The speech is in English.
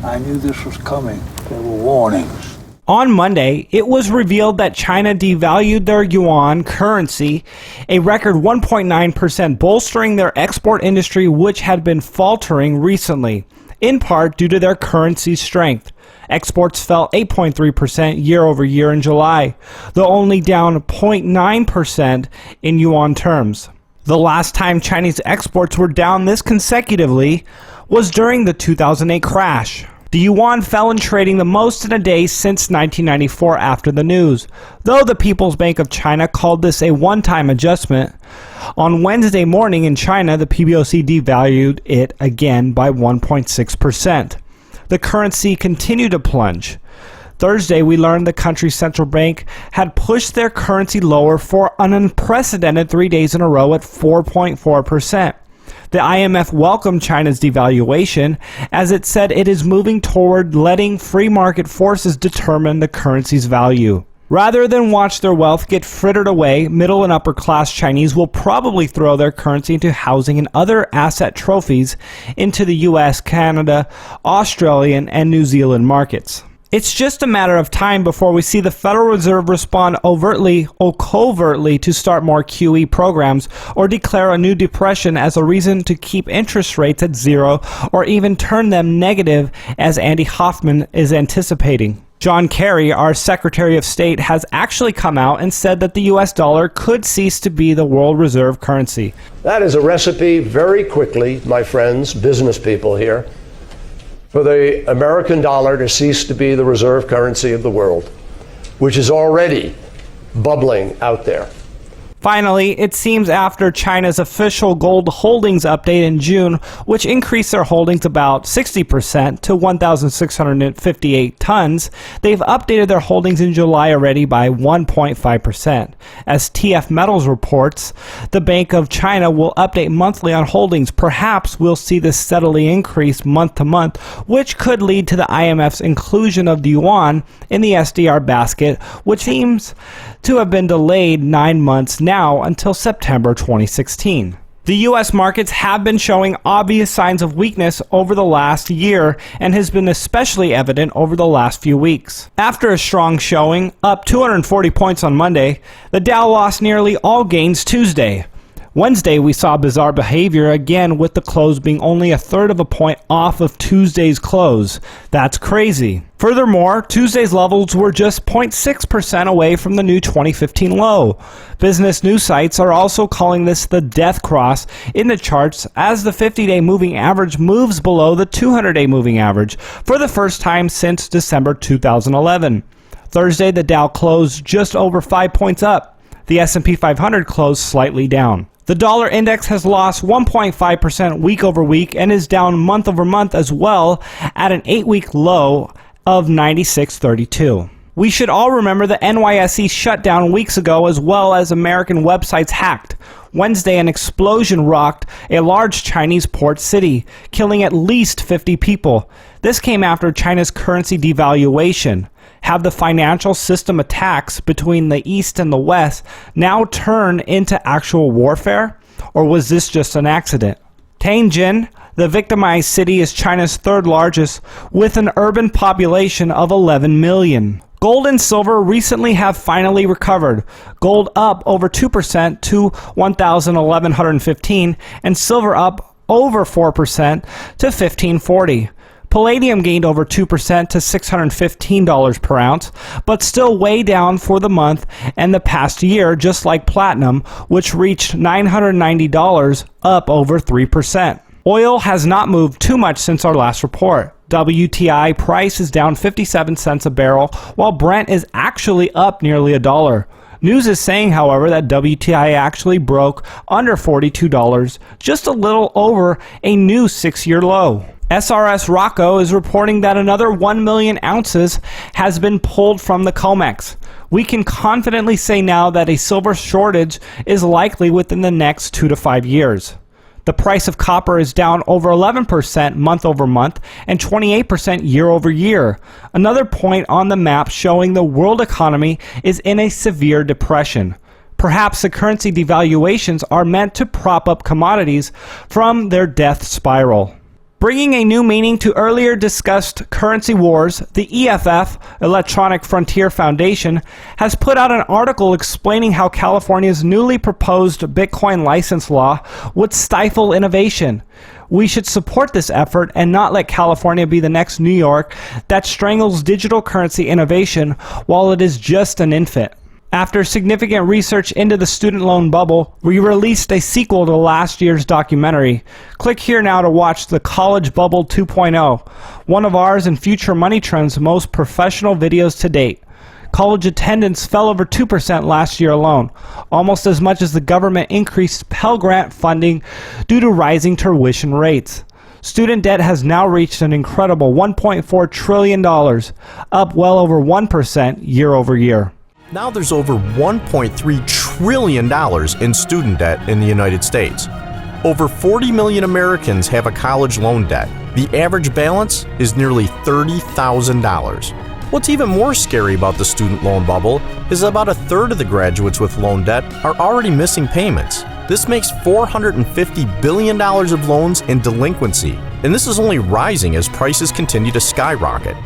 I knew this was coming. There were warnings. On Monday, it was revealed that China devalued their yuan currency, a record 1.9%, bolstering their export industry, which had been faltering recently, in part due to their currency's strength. Exports fell 8.3% year over year in July, though only down 0.9% in yuan terms. The last time Chinese exports were down this consecutively was during the 2008 crash. The yuan fell in trading the most in a day since 1994 after the news, though the People's Bank of China called this a one-time adjustment. On Wednesday morning in China, the PBOC devalued it again by 1.6%. The currency continued to plunge. Thursday, we learned the country's central bank had pushed their currency lower for an unprecedented 3 days in a row at 4.4%. The IMF welcomed China's devaluation, as it said it is moving toward letting free market forces determine the currency's value. Rather than watch their wealth get frittered away, middle and upper class Chinese will probably throw their currency into housing and other asset trophies into the US, Canada, Australian, and New Zealand markets. It's just a matter of time before we see the Federal Reserve respond overtly or covertly to start more QE programs or declare a new depression as a reason to keep interest rates at zero or even turn them negative, as Andy Hoffman is anticipating. John Kerry, our Secretary of State, has actually come out and said that the US dollar could cease to be the world reserve currency. That is a recipe very quickly, my friends, business people here, for the American dollar to cease to be the reserve currency of the world, which is already bubbling out there. Finally, it seems after China's official gold holdings update in June, which increased their holdings about 60% to 1,658 tons, they've updated their holdings in July already by 1.5%. As TF Metals reports, the Bank of China will update monthly on holdings. Perhaps we'll see this steadily increase month to month, which could lead to the IMF's inclusion of the yuan in the SDR basket, which seems to have been delayed 9 months now until September 2016. The U.S. markets have been showing obvious signs of weakness over the last year and has been especially evident over the last few weeks. After a strong showing, up 240 points on Monday, the Dow lost nearly all gains Tuesday. Wednesday, we saw bizarre behavior again, with the close being only a third of a point off of Tuesday's close. That's crazy. Furthermore, Tuesday's levels were just 0.6% away from the new 2015 low. Business news sites are also calling this the death cross in the charts, as the 50-day moving average moves below the 200-day moving average for the first time since December 2011. Thursday, the Dow closed just over 5 points up. The S&P 500 closed slightly down. The dollar index has lost 1.5% week over week and is down month over month as well, at an 8-week low of 96.32. We should all remember the NYSE shut down weeks ago, as well as American websites hacked. Wednesday, an explosion rocked a large Chinese port city, killing at least 50 people. This came after China's currency devaluation. Have the financial system attacks between the East and the West now turned into actual warfare? Or was this just an accident? Tianjin, the victimized city, is China's third largest, with an urban population of 11 million. Gold and silver recently have finally recovered. Gold up over 2% to 1,115, and silver up over 4% to 1,540. Palladium gained over 2% to $615 per ounce, but still way down for the month and the past year, just like platinum, which reached $990, up over 3%. Oil has not moved too much since our last report. WTI price is down 57 cents a barrel, while Brent is actually up nearly $1. News is saying, however, that WTI actually broke under $42, just a little over a new 6-year low. SRS Rocco is reporting that another 1 million ounces has been pulled from the COMEX. We can confidently say now that a silver shortage is likely within the next 2 to 5 years. The price of copper is down over 11% month over month and 28% year over year. Another point on the map showing the world economy is in a severe depression. Perhaps the currency devaluations are meant to prop up commodities from their death spiral. Bringing a new meaning to earlier discussed currency wars, the EFF, Electronic Frontier Foundation, has put out an article explaining how California's newly proposed Bitcoin license law would stifle innovation. We should support this effort and not let California be the next New York that strangles digital currency innovation while it is just an infant. After significant research into the student loan bubble, we released a sequel to last year's documentary. Click here now to watch The College Bubble 2.0, one of ours and Future Money Trend's most professional videos to date. College attendance fell over 2% last year alone, almost as much as the government increased Pell Grant funding due to rising tuition rates. Student debt has now reached an incredible $1.4 trillion, up well over 1% year over year. Now there's over $1.3 trillion in student debt in the United States. Over 40 million Americans have a college loan debt. The average balance is nearly $30,000. What's even more scary about the student loan bubble is about a third of the graduates with loan debt are already missing payments. This makes $450 billion of loans in delinquency, and this is only rising as prices continue to skyrocket.